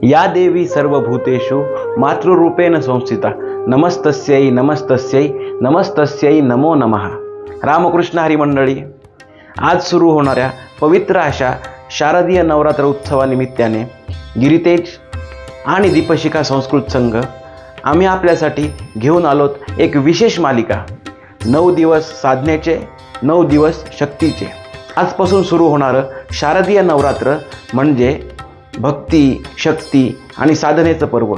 या देवी सर्वभूतेषु मातृरूपेण संस्थिता नमस्तस्यै नमस्तस्यै नमस्तस्यै नमो नमः। रामकृष्ण हरी मंडळी, आज सुरू होणाऱ्या पवित्र अशा शारदीय नवरात्र उत्सवानिमित्ताने गिरितेज आणि दीपशिखा संस्कृत संघ आम्ही आपल्यासाठी घेऊन आलोत एक विशेष मालिका, 9 दिवस साधनेचे 9 दिवस शक्तीचे। आजपासून सुरू होणारं शारदीय नवरात्र म्हणजे भक्ती, शक्ती आणि साधनेचं पर्व।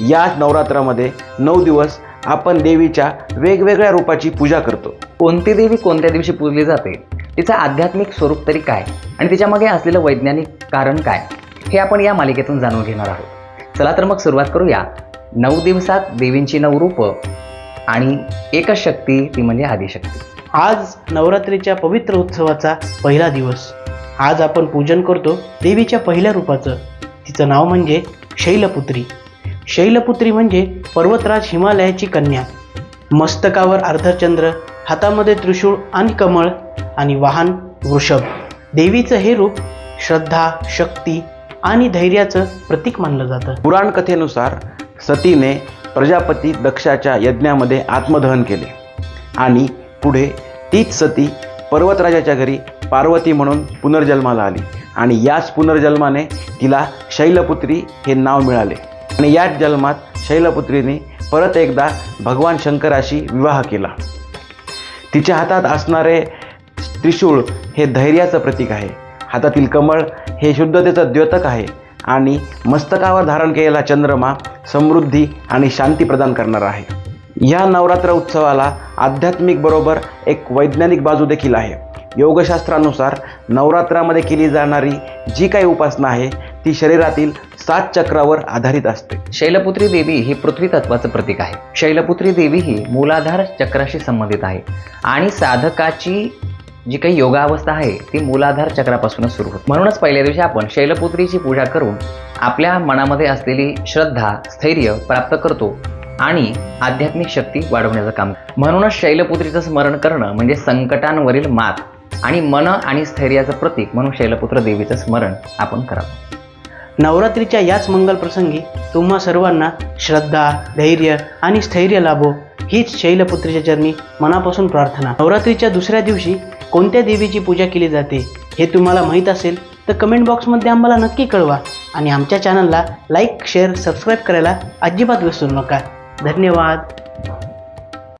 या नवरात्रामध्ये 9 दिवस आपण देवीच्या वेगवेगळ्या रूपाची पूजा करतो। कोणती देवी कोणत्या दिवशी पूजली जाते, तिचं आध्यात्मिक स्वरूप तरी काय आणि तिच्यामागे असलेलं वैज्ञानिक कारण काय, हे आपण या मालिकेतून जाणून घेणार आहोत। चला तर मग सुरुवात करूया। 9 दिवसात देवींची 9 रूपं आणि एकच शक्ती, ती म्हणजे आदिशक्ती। आज नवरात्रीच्या पवित्र उत्सवाचा पहिला दिवस। आज आपण पूजन करतो देवीच्या पहिल्या रूपाचं। तिचं नाव म्हणजे शैलपुत्री। शैलपुत्री म्हणजे पर्वतराज हिमालयाची कन्या। मस्तकावर अर्धचंद्र, हातामध्ये त्रिशूळ आणि कमळ आणि वाहन वृषभ। देवीचं हे रूप श्रद्धा, शक्ती आणि धैर्याचं प्रतीक मानलं जातं। पुराण कथेनुसार सतीने प्रजापती दक्षाच्या यज्ञामध्ये आत्मदहन केले आणि पुढे तीच सती पर्वतराजाच्या घरी पार्वती म्हणून पुनर्जन्माला आली आणि याच पुनर्जन्माने तिला शैलपुत्री हे नाव मिळाले। आणि याच जन्मात शैलपुत्रीने परत एकदा भगवान शंकराशी विवाह केला। तिच्या हातात असणारे त्रिशूळ हे धैर्याचं प्रतीक आहे, हातातील कमळ हे शुद्धतेचं द्योतक आहे आणि मस्तकावर धारण केलेला चंद्रमा समृद्धी आणि शांती प्रदान करणारा आहे। या नवरात्र उत्सवाला आध्यात्मिक बरोबर एक वैज्ञानिक बाजू देखील आहे। योगशास्त्रानुसार नवरात्रामध्ये केली जाणारी जी काही उपासना आहे ती शरीरातील 7 चक्रावर आधारित असते। शैलपुत्री देवी ही पृथ्वी तत्वाचं प्रतीक आहे। शैलपुत्री देवी ही मूलाधार चक्राशी संबंधित आहे आणि साधकाची जी काही योगावस्था आहे ती मूलाधार चक्रापासूनच सुरू होते। म्हणूनच पहिल्या दिवशी आपण शैलपुत्रीची पूजा करून आपल्या मनामध्ये असलेली श्रद्धा, स्थैर्य प्राप्त करतो आणि आध्यात्मिक शक्ती वाढवण्याचं काम। म्हणूनच शैलपुत्रीचं स्मरण करणं म्हणजे संकटांवरील मात आणि मन आणि स्थैर्याचं प्रतीक म्हणून शैलपुत्र देवीचं स्मरण आपण करावं। नवरात्रीच्या याच मंगल प्रसंगी तुम्हा सर्वांना श्रद्धा, धैर्य आणि स्थैर्य लाभो, हीच शैलपुत्रीच्या चरणी मनापासून प्रार्थना। नवरात्रीच्या दुसऱ्या दिवशी कोणत्या देवीची पूजा केली जाते हे तुम्हाला माहीत असेल तर कमेंट बॉक्समध्ये आम्हाला नक्की कळवा आणि आमच्या चॅनलला लाईक, शेअर, सबस्क्राईब करायला अजिबात विसरू नका। धन्यवाद।